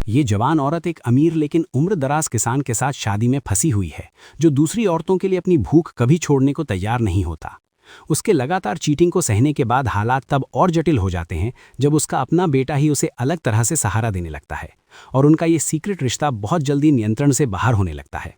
ये जवान औरत एक अमीर लेकिन उम्रदराज किसान के साथ शादी में फंसी हुई है, जो दूसरी औरतों के लिए अपनी भूख कभी छोड़ने को तैयार नहीं होता। उसके लगातार चीटिंग को सहने के बाद हालात तब और जटिल हो जाते हैं जब उसका अपना बेटा ही उसे अलग तरह से सहारा देने लगता है और उनका ये सीक्रेट रिश्ता बहुत जल्दी नियंत्रण से बाहर होने लगता है।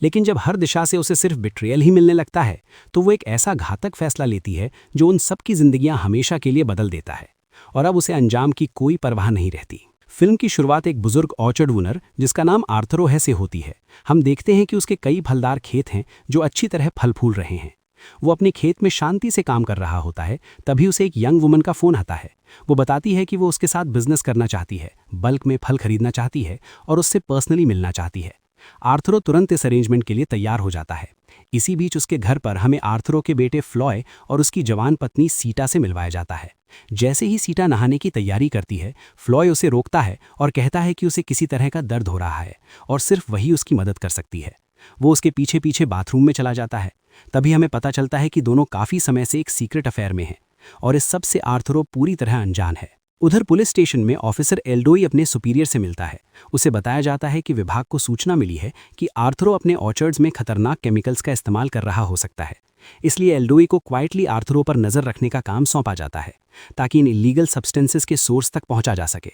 लेकिन जब हर दिशा से उसे सिर्फ बिट्रियल ही मिलने लगता है तो वो एक ऐसा घातक फैसला लेती है जो उन सबकी जिंदगियां हमेशा के लिए बदल देता है और अब उसे अंजाम की कोई परवाह नहीं रहती। फिल्म की शुरुआत एक बुजुर्ग ऑर्चर्ड वुनर जिसका नाम आर्थरो है से होती है। हम देखते हैं कि उसके कई फलदार खेत हैं जो अच्छी तरह फल फूल रहे हैं। वो अपने खेत में शांति से काम कर रहा होता है, तभी उसे एक यंग वुमन का फोन आता है। वो बताती है कि वो उसके साथ बिजनेस करना चाहती है, बल्क में फल खरीदना चाहती है और उससे पर्सनली मिलना चाहती है। आर्थरो तुरंत इस अरेंजमेंट के लिए तैयार हो जाता है। इसी बीच उसके घर पर हमें आर्थरो के बेटे फ्लॉय और उसकी जवान पत्नी सीटा से मिलवाया जाता है। जैसे ही सीटा नहाने की तैयारी करती है, फ्लॉय उसे रोकता है और कहता है कि उसे किसी तरह का दर्द हो रहा है और सिर्फ वही उसकी मदद कर सकती है। वो उसके पीछे पीछे बाथरूम में चला जाता है। तभी हमें पता चलता है कि दोनों काफी समय से एक सीक्रेट अफेयर में हैं और इस सब से आर्थरो पूरी तरह अनजान है। उधर पुलिस स्टेशन में ऑफिसर एल्डोई अपने सुपीरियर से मिलता है। उसे बताया जाता है कि विभाग को सूचना मिली है कि आर्थरो अपने ऑर्चर्ड्स में खतरनाक केमिकल्स का इस्तेमाल कर रहा हो सकता है। इसलिए एल्डोई को क्वाइटली आर्थरो पर नजर रखने का काम सौंपा जाता है ताकि इन इलीगल सब्सटेंसेस के सोर्स तक पहुंचा जा सके।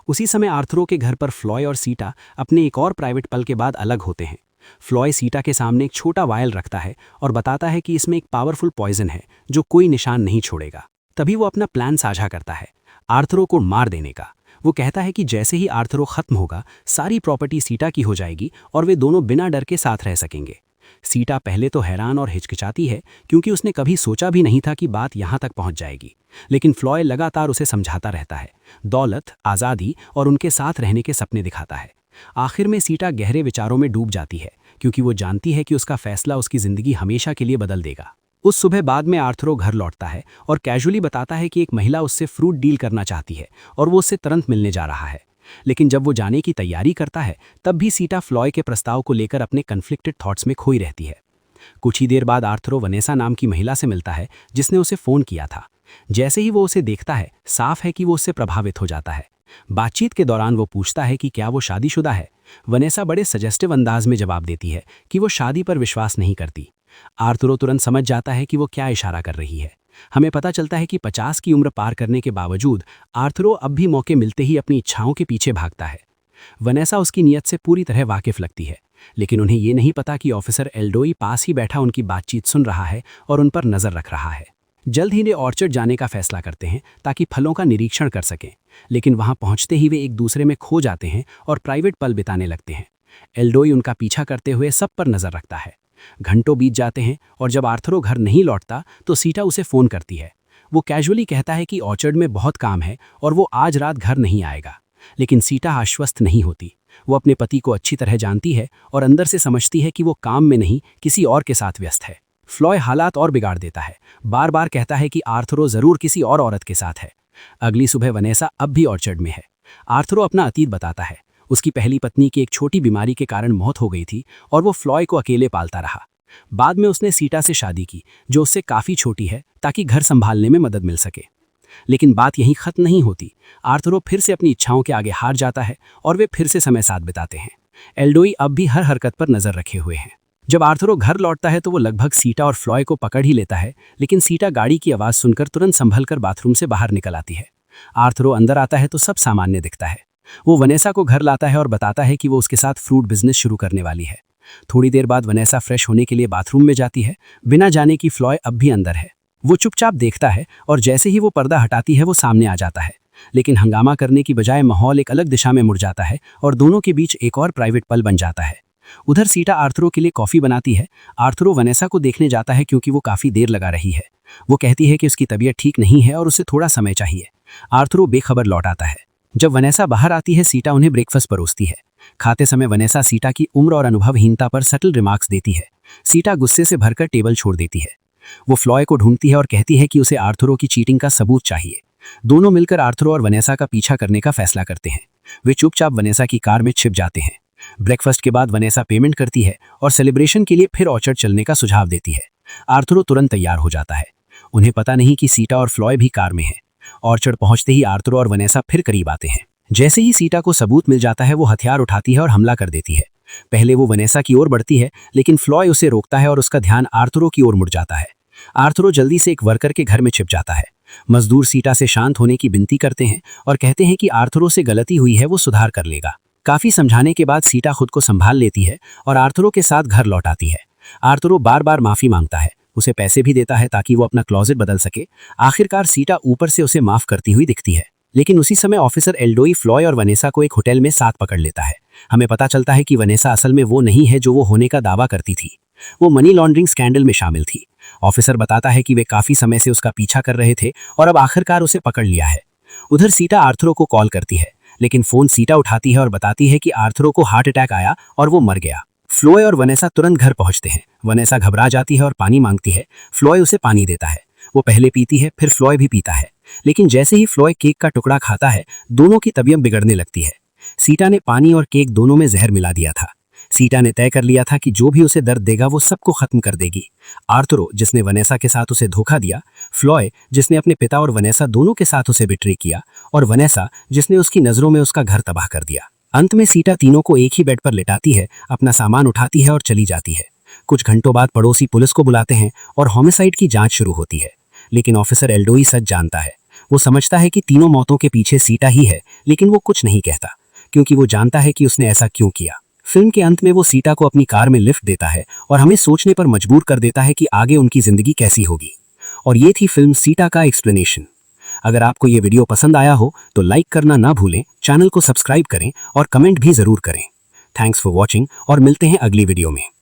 उसी समय आर्थरो के घर पर फ्लॉय और सीटा अपने एक और प्राइवेट पल के बाद अलग होते हैं। फ्लॉय सीटा के सामने एक छोटा वायल रखता है और बताता है कि इसमें एक पावरफुल पॉइजन है जो कोई निशान नहीं छोड़ेगा। तभी वो अपना प्लान साझा करता है, आर्थरो को मार देने का। वो कहता है कि जैसे ही आर्थरो खत्म होगा, सारी प्रॉपर्टी सीटा की हो जाएगी और वे दोनों बिना डर के साथ रह सकेंगे। सीटा पहले तो हैरान और हिचकिचाती है क्योंकि उसने कभी सोचा भी नहीं था कि बात यहाँ तक पहुँच जाएगी। लेकिन फ्लॉय लगातार उसे समझाता रहता है, दौलत, आज़ादी और उनके साथ रहने के सपने दिखाता है। आखिर में सीटा गहरे विचारों में डूब जाती है क्योंकि वो जानती है कि उसका फैसला उसकी ज़िंदगी हमेशा के लिए बदल देगा। उस सुबह बाद में आर्थरो घर लौटता है और कैजुअली बताता है कि एक महिला उससे फ्रूट डील करना चाहती है और वो उससे तुरंत मिलने जा रहा है। लेकिन जब वो जाने की तैयारी करता है तब भी सीटा फ्लॉय के प्रस्ताव को लेकर अपने कन्फ्लिक्टेड थॉट्स में खोई रहती है। कुछ ही देर बाद आर्थरो वनेसा नाम की महिला से मिलता है जिसने उसे फ़ोन किया था। जैसे ही वो उसे देखता है, साफ है कि वो उससे प्रभावित हो जाता है। बातचीत के दौरान वो पूछता है कि क्या वो शादीशुदा है। वनेसा बड़े सजेस्टिव अंदाज में जवाब देती है कि वो शादी पर विश्वास नहीं करती। आर्थरो तुरंत समझ जाता है कि वो क्या इशारा कर रही है। हमें पता चलता है कि 50 की उम्र पार करने के बावजूद आर्थरो अब भी मौके मिलते ही अपनी इच्छाओं के पीछे भागता है। वनेसा उसकी नीयत से पूरी तरह वाकिफ लगती है, लेकिन उन्हें ये नहीं पता कि ऑफिसर एल्डोई पास ही बैठा उनकी बातचीत सुन रहा है और उन पर नजर रख रहा है। जल्द ही वे ऑर्चर्ड जाने का फैसला करते हैं ताकि फलों का निरीक्षण कर सकें, लेकिन वहां पहुंचते ही वे एक दूसरे में खो जाते हैं और प्राइवेट पल बिताने लगते हैं। एल्डोई उनका पीछा करते हुए सब पर नजर रखता है। घंटों बीत जाते हैं और जब आर्थरो घर नहीं लौटता तो सीटा उसे फ़ोन करती है। वो कैजुअली कहता है कि ऑर्चर्ड में बहुत काम है और वो आज रात घर नहीं आएगा, लेकिन सीटा आश्वस्त नहीं होती। वो अपने पति को अच्छी तरह जानती है और अंदर से समझती है कि वो काम में नहीं किसी और के साथ व्यस्त है। फ्लॉय हालात और बिगाड़ देता है, बार बार कहता है कि आर्थरो ज़रूर किसी और औरत के साथ है। अगली सुबह वनेसा अब भी ऑर्चर्ड में है। आर्थरो अपना अतीत बताता है। उसकी पहली पत्नी की एक छोटी बीमारी के कारण मौत हो गई थी और वो फ्लॉय को अकेले पालता रहा। बाद में उसने सीटा से शादी की जो उससे काफ़ी छोटी है ताकि घर संभालने में मदद मिल सके। लेकिन बात यहीं ख़त्म नहीं होती। आर्थरो फिर से अपनी इच्छाओं के आगे हार जाता है और वे फिर से समय साथ बिताते हैं। एल्डोई अब भी हर हरकत पर नज़र रखे हुए हैं। जब आर्थरो घर लौटता है तो वो लगभग सीटा और फ्लॉय को पकड़ ही लेता है, लेकिन सीटा गाड़ी की आवाज़ सुनकर तुरंत संभल कर बाथरूम से बाहर निकल आती है। आर्थरो अंदर आता है तो सब सामान्य दिखता है। वो वनेसा को घर लाता है और बताता है कि वो उसके साथ फ्रूट बिजनेस शुरू करने वाली है। थोड़ी देर बाद वनेसा फ्रेश होने के लिए बाथरूम में जाती है, बिना जाने कि फ्लॉय अब भी अंदर है। वो चुपचाप देखता है और जैसे ही वो पर्दा हटाती है वो सामने आ जाता है। लेकिन हंगामा करने की बजाय माहौल एक अलग दिशा में मुड़ जाता है और दोनों के बीच एक और प्राइवेट पल बन जाता है। उधर सीटा आर्थरो के लिए कॉफ़ी बनाती है। आर्थरो वनेसा को देखने जाता है क्योंकि वो काफ़ी देर लगा रही है। वो कहती है कि उसकी तबीयत ठीक नहीं है और उसे थोड़ा समय चाहिए। आर्थरो बेखबर लौट आता है। जब वनेसा बाहर आती है, सीटा उन्हें ब्रेकफास्ट परोसती है। खाते समय वनेसा सीटा की उम्र और अनुभवहीनता पर सटल रिमार्क्स देती है। सीटा गुस्से से भरकर टेबल छोड़ देती है। वो फ्लॉय को ढूंढती है और कहती है कि उसे आर्थरो की चीटिंग का सबूत चाहिए। दोनों मिलकर आर्थरो और वनेसा का पीछा करने का फैसला करते हैं। वे चुपचाप वनेसा की कार में छिप जाते हैं। ब्रेकफास्ट के बाद वनेसा पेमेंट करती है और सेलिब्रेशन के लिए फिर ऑर्चर्ड चलने का सुझाव देती है। आर्थरो तुरंत तैयार हो जाता है। उन्हें पता नहीं कि सीटा और फ्लॉय भी कार में हैं। ऑर्चर्ड पहुंचते ही आर्थरो और वनेसा फिर करीब आते हैं। जैसे ही सीटा को सबूत मिल जाता है वो हथियार उठाती है और हमला कर देती है। पहले वो वनेसा की ओर बढ़ती है, लेकिन फ्लॉय उसे रोकता है और उसका ध्यान आर्थुरो की ओर मुड़ जाता है। आर्थुरो जल्दी से एक वर्कर के घर में छिप जाता है। मजदूर सीटा से शांत होने की विनती करते हैं और कहते हैं कि आर्थुरो से गलती हुई है, वो सुधार कर लेगा। काफी समझाने के बाद सीटा खुद को संभाल लेती है और आर्थुरो के साथ घर लौट आती है। आर्थुरो बार बार माफी मांगता है, उसे पैसे भी देता है ताकि वो अपना क्लोजेट बदल सके। आखिरकार सीटा ऊपर से उसे माफ करती हुई दिखती है। लेकिन उसी समय ऑफिसर एल्डोई फ्लॉय और वनेसा को एक होटल में साथ पकड़ लेता है। हमें पता चलता है कि वनेसा असल में वो नहीं है जो वो होने का दावा करती थी। वो मनी लॉन्ड्रिंग स्कैंडल में शामिल थी। ऑफिसर बताता है कि वे काफी समय से उसका पीछा कर रहे थे और अब आखिरकार उसे पकड़ लिया है। उधर सीटा आर्थुरो को कॉल करती है, लेकिन फोन सीटा उठाती है और बताती है कि आर्थुरो को हार्ट अटैक आया और वो मर गया। फ्लॉय और वनेसा तुरंत घर पहुंचते हैं। वनेसा घबरा जाती है और पानी मांगती है। फ्लॉय उसे पानी देता है। वो पहले पीती है, फिर फ्लॉय भी पीता है। लेकिन जैसे ही फ्लॉय केक का टुकड़ा खाता है, दोनों की तबीयत बिगड़ने लगती है। सीटा ने पानी और केक दोनों में जहर मिला दिया था। सीटा ने तय कर लिया था कि जो भी उसे दर्द देगा वो सबको खत्म कर देगी। आर्थुरो, जिसने वनेसा के साथ उसे धोखा दिया, फ्लॉय, जिसने अपने पिता और वनेसा दोनों के साथ उसे बिट्रे किया, और वनेसा, जिसने उसकी नजरों में उसका घर तबाह कर दिया। अंत में सीटा तीनों को एक ही बेड पर लिटाती है, अपना सामान उठाती है और चली जाती है। कुछ घंटों बाद पड़ोसी पुलिस को बुलाते हैं और होमिसाइड की जांच शुरू होती है। लेकिन ऑफिसर एल्डोई सच जानता है। वो समझता है कि तीनों मौतों के पीछे सीटा ही है, लेकिन वो कुछ नहीं कहता, क्योंकि वो जानता है कि उसने ऐसा क्यों किया। फिल्म के अंत में वो सीटा को अपनी कार में लिफ्ट देता है और हमें सोचने पर मजबूर कर देता है कि आगे उनकी जिंदगी कैसी होगी। और ये थी फिल्म सीटा का एक्सप्लेनेशन। अगर आपको ये वीडियो पसंद आया हो तो लाइक करना ना भूलें, चैनल को सब्सक्राइब करें और कमेंट भी जरूर करें। थैंक्स फॉर वॉचिंग और मिलते हैं अगली वीडियो में।